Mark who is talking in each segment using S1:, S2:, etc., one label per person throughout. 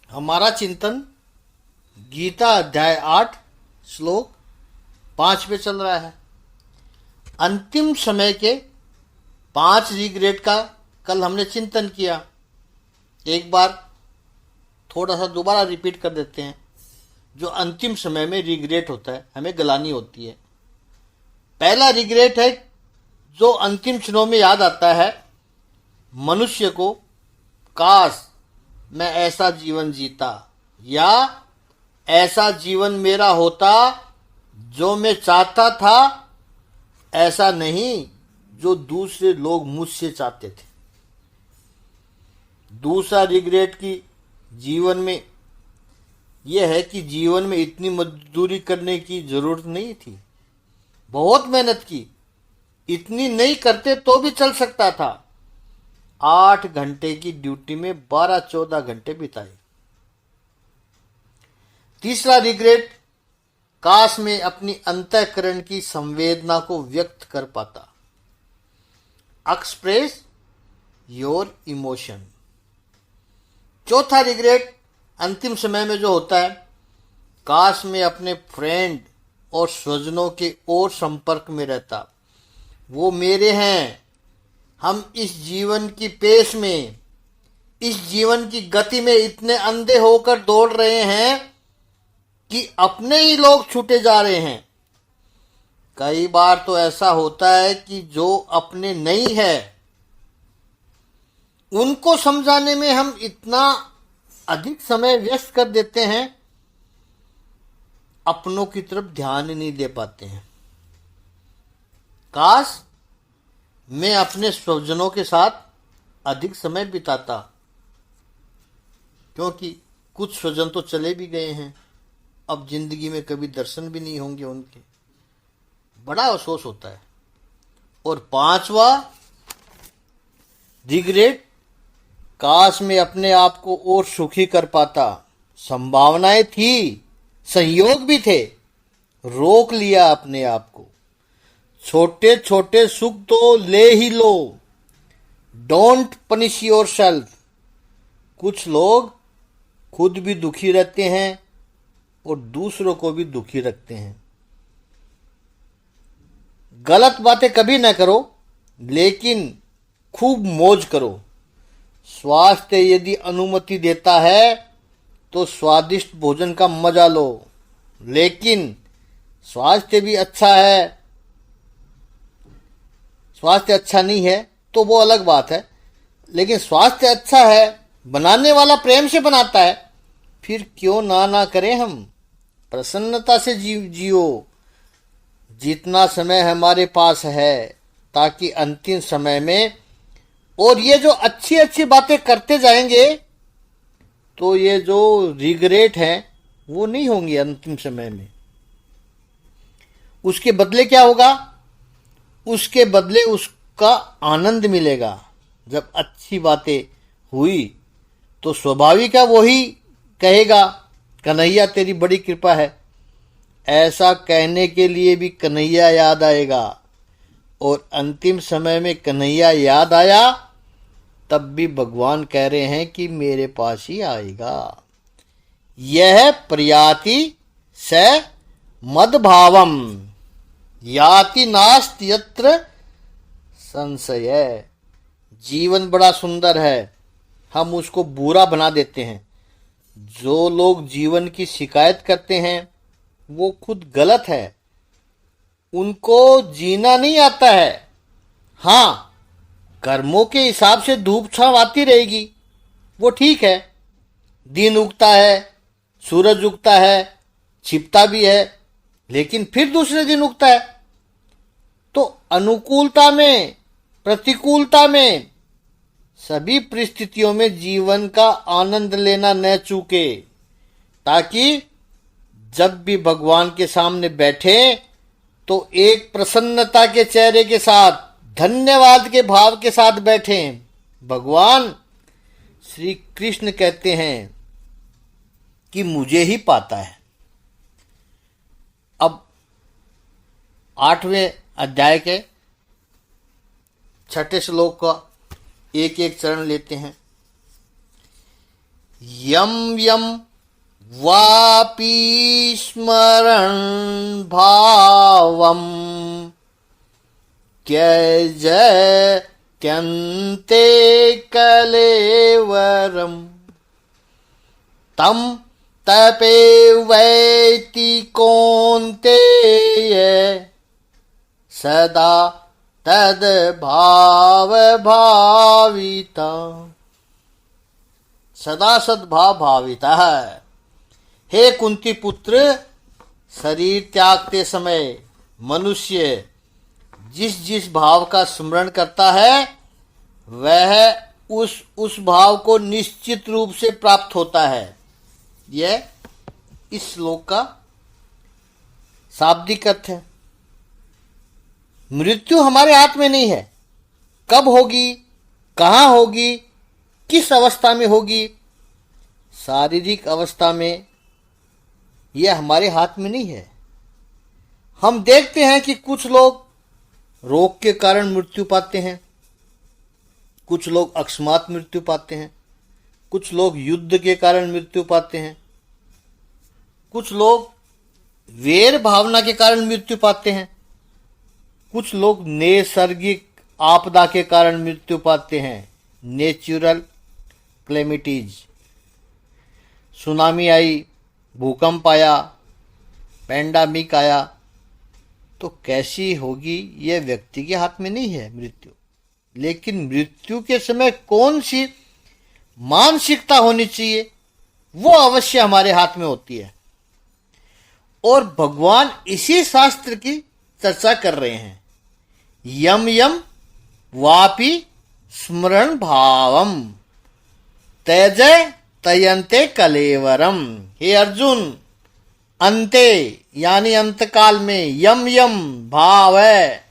S1: हमारा चिंतन गीता अध्याय 8 श्लोक 5 पे चल रहा है। अंतिम समय के 5 रिग्रेट का कल हमने चिंतन किया। एक बार थोड़ा सा दोबारा रिपीट कर देते हैं। जो अंतिम समय में रिग्रेट होता है, हमें गलानी होती है। पहला रिग्रेट है जो अंतिम क्षणों में याद आता है मनुष्य को, काश मैं ऐसा जीवन जीता या ऐसा जीवन मेरा होता जो मैं चाहता था, ऐसा नहीं जो दूसरे लोग मुझसे चाहते थे। दूसरा रिग्रेट की जीवन में यह है कि जीवन में इतनी मजदूरी करने की जरूरत नहीं थी। बहुत मेहनत की, इतनी नहीं करते तो भी चल सकता था। 8 घंटे की ड्यूटी में 12-14 घंटे बिताए। तीसरा रिग्रेट, काश में अपनी अंतःकरण की संवेदना को व्यक्त कर पाता। Express your emotion. चौथा रिग्रेट अंतिम समय में जो होता है, काश में अपने फ्रेंड और स्वजनों के और संपर्क में रहता। वो मेरे हैं। हम इस जीवन की पेश में, इस जीवन की गति में इतने अंधे होकर दौड़ रहे हैं कि अपने ही लोग छूटे जा रहे हैं। कई बार तो ऐसा होता है कि जो अपने नहीं है उनको समझाने में हम इतना अधिक समय व्यस्त कर देते हैं, अपनों की तरफ ध्यान नहीं दे पाते हैं। काश मैं अपने स्वजनों के साथ अधिक समय बिताता, क्योंकि कुछ स्वजन तो चले भी गए हैं, अब जिंदगी में कभी दर्शन भी नहीं होंगे उनके। बड़ा अफसोस होता है। और 5वां रिग्रेट, काश मैं अपने आप को और सुखी कर पाता। संभावनाएं थी, संयोग भी थे, रोक लिया अपने आप को। छोटे छोटे सुख तो ले ही लो, डोंट पनिश योर सेल्फ। कुछ लोग खुद भी दुखी रहते हैं और दूसरों को भी दुखी रखते हैं। गलत बातें कभी न करो, लेकिन खूब मौज करो। स्वास्थ्य यदि अनुमति देता है तो स्वादिष्ट भोजन का मजा लो, लेकिन स्वास्थ्य भी अच्छा है, स्वास्थ्य अच्छा नहीं है तो वो अलग बात है। लेकिन स्वास्थ्य अच्छा है, बनाने वाला प्रेम से बनाता है, फिर क्यों ना करें हम। प्रसन्नता से जियो जितना समय हमारे पास है, ताकि अंतिम समय में, और ये जो अच्छी अच्छी बातें करते जाएंगे तो ये जो रिग्रेट है वो नहीं होंगी अंतिम समय में। उसके बदले क्या होगा? उसके बदले उसका आनंद मिलेगा। जब अच्छी बातें हुई तो स्वाभाविक है वही कहेगा, कन्हैया तेरी बड़ी कृपा है। ऐसा कहने के लिए भी कन्हैया याद आएगा, और अंतिम समय में कन्हैया याद आया तब भी भगवान कह रहे हैं कि मेरे पास ही आएगा। यह प्रयाति स मद्भावम याति नास्ति यत्र संशय। जीवन बड़ा सुंदर है, हम उसको बुरा बना देते हैं। जो लोग जीवन की शिकायत करते हैं वो खुद गलत है, उनको जीना नहीं आता है। हाँ, कर्मों के हिसाब से धूप छांव आती रहेगी, वो ठीक है। दिन उगता है, सूरज उगता है, छिपता भी है, लेकिन फिर दूसरे दिन उगता है। तो अनुकूलता में, प्रतिकूलता में, सभी परिस्थितियों में जीवन का आनंद लेना न चूके, ताकि जब भी भगवान के सामने बैठे तो एक प्रसन्नता के चेहरे के साथ, धन्यवाद के भाव के साथ बैठें। भगवान श्री कृष्ण कहते हैं कि मुझे ही पाता है। अब 8वें अध्याय के 6ठे श्लोक का एक एक चरण लेते हैं। यम यम वापि स्मरण भावम त्यज त्यन्ते कलेवरम तम तपेवैति कौन्तेय सदा तद भाव भाविता। सदा सद्भाव भाविता है। हे कुंती पुत्र, शरीर त्यागते समय मनुष्य जिस जिस भाव का स्मरण करता है वह उस भाव को निश्चित रूप से प्राप्त होता है। यह इस श्लोक का शाब्दिक अर्थ है। मृत्यु हमारे हाथ में नहीं है। कब होगी, कहाँ होगी, किस अवस्था में होगी, शारीरिक अवस्था में यह हमारे हाथ में नहीं है। हम देखते हैं कि कुछ लोग रोग के कारण मृत्यु पाते हैं, कुछ लोग अकस्मात मृत्यु पाते हैं, कुछ लोग युद्ध के कारण मृत्यु पाते हैं, कुछ लोग वैर भावना के कारण मृत्यु पाते हैं, कुछ लोग नैसर्गिक आपदा के कारण मृत्यु पाते हैं, नेचुरल क्लेमिटीज। सुनामी आई, भूकंप आया, पैंडामिक आया, तो कैसी होगी यह व्यक्ति के हाथ में नहीं है मृत्यु। लेकिन मृत्यु के समय कौन सी मानसिकता होनी चाहिए वो अवश्य हमारे हाथ में होती है। और भगवान इसी शास्त्र की चर्चा कर रहे हैं। यम यम वापि स्मरण भावम त्यज तयन्ते कलेवरम। हे अर्जुन, अंते यानी अंतकाल में यम यम भाव है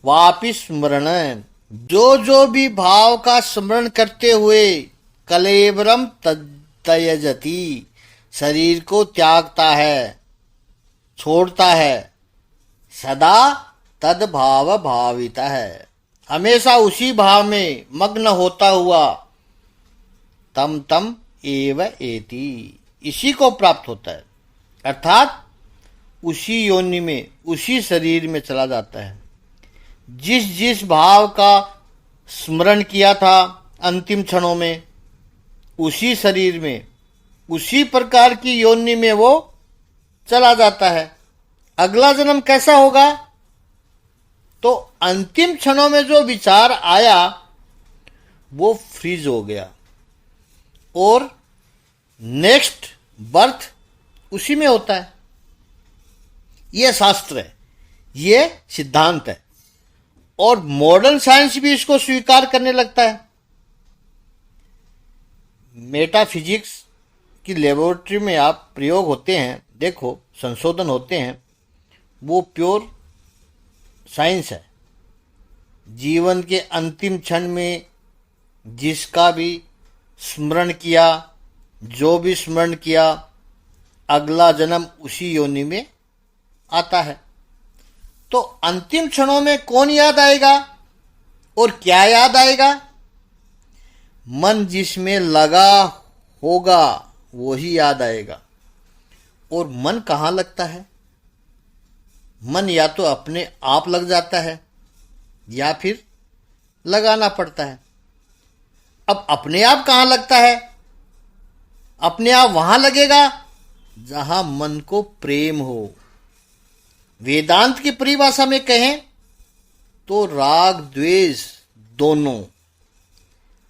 S1: वापि स्मरण, जो भी भाव का स्मरण करते हुए कलेवरम त्यजति, शरीर को त्यागता है, छोड़ता है, सदा तद भाव भाविता है, हमेशा उसी भाव में मग्न होता हुआ, तम तम एव एति, इसी को प्राप्त होता है। अर्थात उसी योनि में, उसी शरीर में चला जाता है। जिस जिस भाव का स्मरण किया था अंतिम क्षणों में, उसी शरीर में, उसी प्रकार की योनि में वो चला जाता है। अगला जन्म कैसा होगा? तो अंतिम क्षणों में जो विचार आया वो फ्रीज हो गया और नेक्स्ट बर्थ उसी में होता है। यह शास्त्र है, यह सिद्धांत है और मॉडर्न साइंस भी इसको स्वीकार करने लगता है। मेटाफिजिक्स की लेबोरेटरी में आप प्रयोग होते हैं, देखो संशोधन होते हैं, वो प्योर साइंस है। जीवन के अंतिम क्षण में जिसका भी स्मरण किया, जो भी स्मरण किया, अगला जन्म उसी योनि में आता है। तो अंतिम क्षणों में कौन याद आएगा और क्या याद आएगा? मन जिसमें लगा होगा वही याद आएगा। और मन कहाँ लगता है? मन या तो अपने आप लग जाता है या फिर लगाना पड़ता है। अब अपने आप कहाँ लगता है? अपने आप वहां लगेगा जहां मन को प्रेम हो। वेदांत की परिभाषा में कहें तो राग द्वेष दोनों,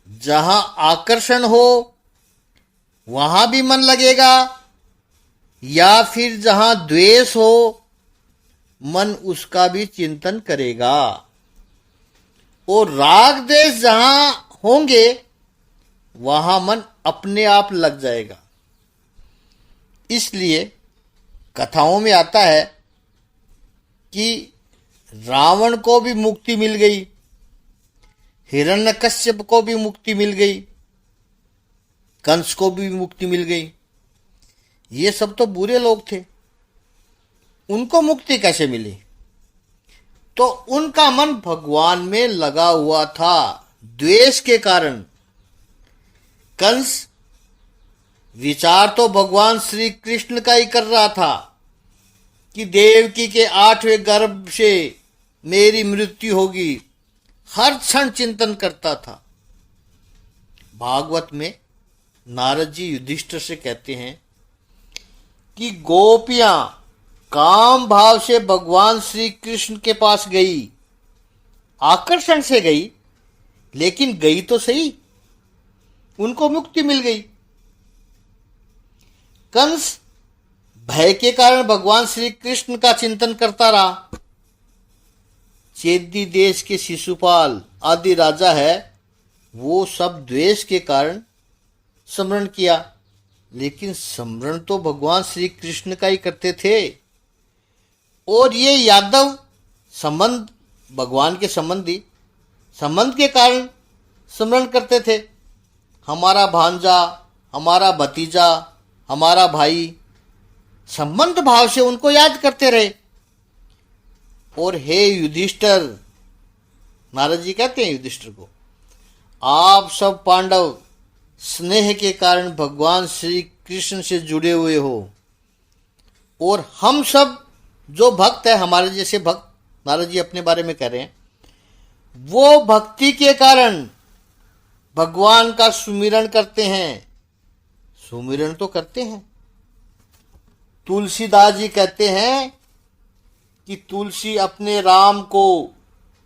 S1: जहां आकर्षण हो वहां भी मन लगेगा, या फिर जहां द्वेष हो मन उसका भी चिंतन करेगा। और राग द्वेष जहां होंगे वहां मन अपने आप लग जाएगा। इसलिए कथाओं में आता है कि रावण को भी मुक्ति मिल गई, हिरण्यकश्यप को भी मुक्ति मिल गई, कंस को भी मुक्ति मिल गई। ये सब तो बुरे लोग थे, उनको मुक्ति कैसे मिली? तो उनका मन भगवान में लगा हुआ था। द्वेष के कारण कंस विचार तो भगवान श्री कृष्ण का ही कर रहा था कि देवकी के 8वें गर्भ से मेरी मृत्यु होगी, हर क्षण चिंतन करता था। भागवत में नारद जी युधिष्ठिर से कहते हैं कि गोपियां काम भाव से भगवान श्री कृष्ण के पास गई, आकर्षण से गई, लेकिन गई तो सही, उनको मुक्ति मिल गई। कंस भय के कारण भगवान श्री कृष्ण का चिंतन करता रहा। चेदी देश के शिशुपाल आदि राजा है, वो सब द्वेष के कारण स्मरण किया, लेकिन स्मरण तो भगवान श्री कृष्ण का ही करते थे। और ये यादव संबंध, भगवान के संबंध के कारण स्मरण करते थे। हमारा भांजा, हमारा भतीजा, हमारा भाई, संबंध भाव से उनको याद करते रहे। और हे युधिष्ठिर, नारद जी कहते हैं युधिष्ठिर को, आप सब पांडव स्नेह के कारण भगवान श्री कृष्ण से जुड़े हुए हो, और हम सब जो भक्त है, हमारे जैसे भक्त, नारद जी अपने बारे में कह रहे हैं, वो भक्ति के कारण भगवान का सुमिरन करते हैं। सुमिरन तो करते हैं। तुलसीदास जी कहते हैं कि तुलसी अपने राम को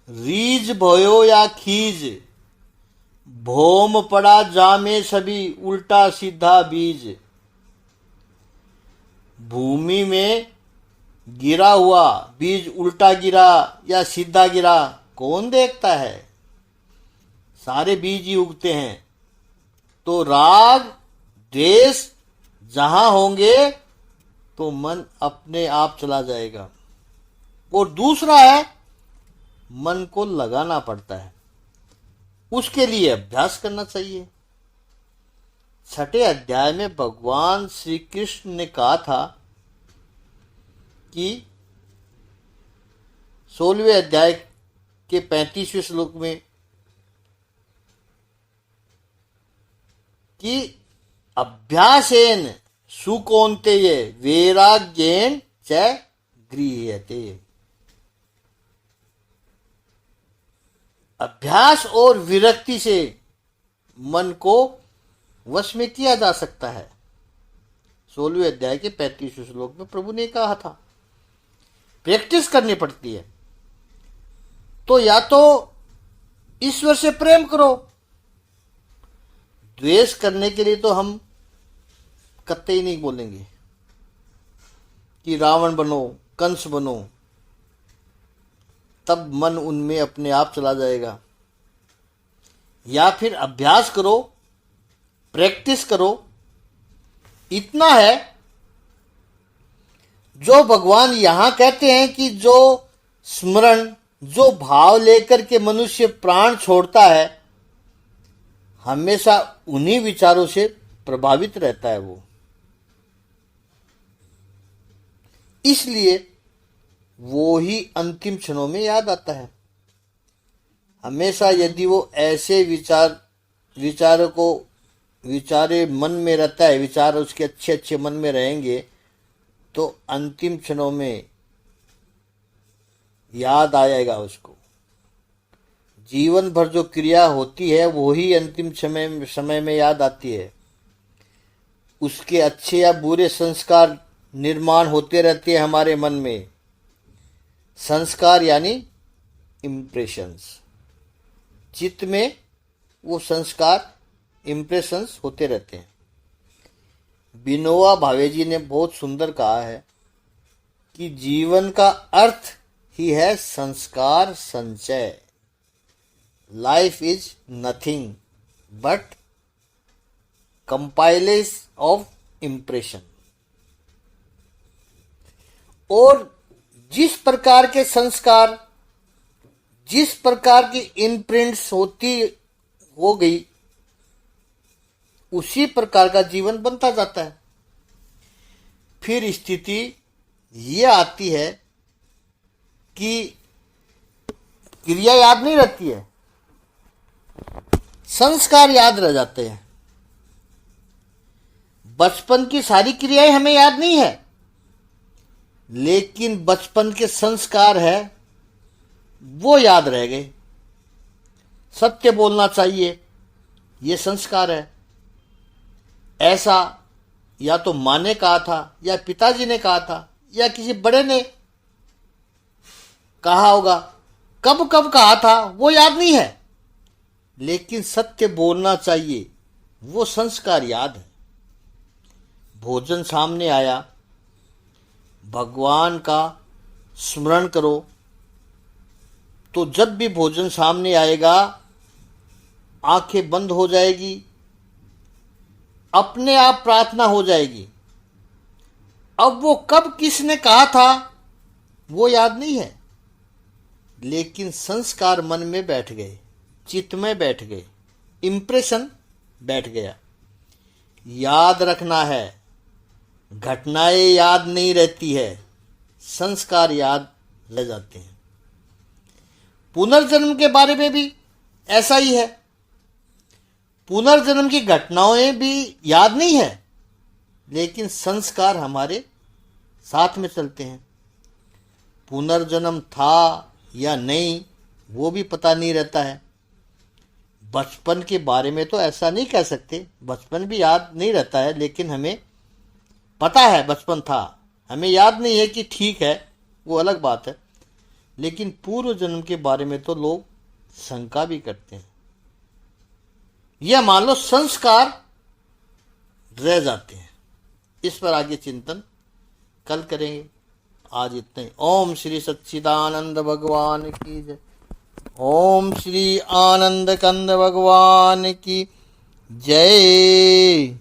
S1: रीझ भयो या खीज, भोम पड़ा जामे सभी उल्टा सीधा बीज। भूमि में गिरा हुआ बीज उल्टा गिरा या सीधा गिरा कौन देखता है, सारे बीज ही उगते हैं। तो राग द्वेष जहां होंगे तो मन अपने आप चला जाएगा। और दूसरा है, मन को लगाना पड़ता है, उसके लिए अभ्यास करना चाहिए। 6ठे अध्याय में भगवान श्री कृष्ण ने कहा था कि 16वें अध्याय के 35वें श्लोक में कि अभ्यासेन सुकौन्तेय वैराग्येन च गृह्यते। अभ्यास और विरक्ति से मन को वश में किया जा सकता है। 16वें अध्याय के 35वें श्लोक में प्रभु ने कहा था, प्रैक्टिस करनी पड़ती है। तो या तो ईश्वर से प्रेम करो, द्वेष करने के लिए तो हम कतई नहीं बोलेंगे कि रावण बनो, कंस बनो, तब मन उनमें अपने आप चला जाएगा। या फिर अभ्यास करो, प्रैक्टिस करो। इतना है जो भगवान यहां कहते हैं कि जो स्मरण, जो भाव लेकर के मनुष्य प्राण छोड़ता है, हमेशा उन्हीं विचारों से प्रभावित रहता है वो। इसलिए वो ही अंतिम क्षणों में याद आता है। हमेशा यदि वो ऐसे विचारों को विचारे मन में रहता है, विचार उसके अच्छे अच्छे मन में रहेंगे, तो अंतिम क्षणों में याद आएगा उसको। जीवन भर जो क्रिया होती है वो ही अंतिम समय में याद आती है। उसके अच्छे या बुरे संस्कार निर्माण होते रहते हैं हमारे मन में। संस्कार यानी इम्प्रेशंस, चित्त में वो संस्कार, इम्प्रेशंस होते रहते हैं। विनोबा भावे जी ने बहुत सुंदर कहा है कि जीवन का अर्थ ही है संस्कार संचय। Life is nothing but compilation of impression. और जिस प्रकार के संस्कार, जिस प्रकार की इम्प्रिंट्स हो गई, उसी प्रकार का जीवन बनता जाता है। फिर स्थिति ये आती है कि क्रिया याद नहीं रहती है, संस्कार याद रह जाते हैं। बचपन की सारी क्रियाएं हमें याद नहीं है, लेकिन बचपन के संस्कार है वो याद रह गए। सत्य बोलना चाहिए, ये संस्कार है। ऐसा या तो माँ ने कहा था, या पिताजी ने कहा था, या किसी बड़े ने कहा होगा। कब कब कहा था वो याद नहीं है, लेकिन सत्य बोलना चाहिए वो संस्कार याद है। भोजन सामने आया, भगवान का स्मरण करो, तो जब भी भोजन सामने आएगा आंखें बंद हो जाएगी, अपने आप प्रार्थना हो जाएगी। अब वो कब किसने कहा था वो याद नहीं है, लेकिन संस्कार मन में बैठ गए, चित्त में बैठ गए, इंप्रेशन बैठ गया। याद रखना है, घटनाएं याद नहीं रहती है, संस्कार याद रह जाते हैं। पुनर्जन्म के बारे में भी ऐसा ही है। पुनर्जन्म की घटनाएं भी याद नहीं है, लेकिन संस्कार हमारे साथ में चलते हैं। पुनर्जन्म था या नहीं वो भी पता नहीं रहता है। बचपन के बारे में तो ऐसा नहीं कह सकते, बचपन भी याद नहीं रहता है, लेकिन हमें पता है बचपन था। हमें याद नहीं है कि ठीक है, वो अलग बात है। लेकिन पूर्व जन्म के बारे में तो लोग शंका भी करते हैं। यह मान लो संस्कार रह जाते हैं। इस पर आगे चिंतन कल करेंगे। आज इतना ही। ओम श्री सच्चिदानंद भगवान की जय। ओम श्री आनंद कंद भगवान की जय।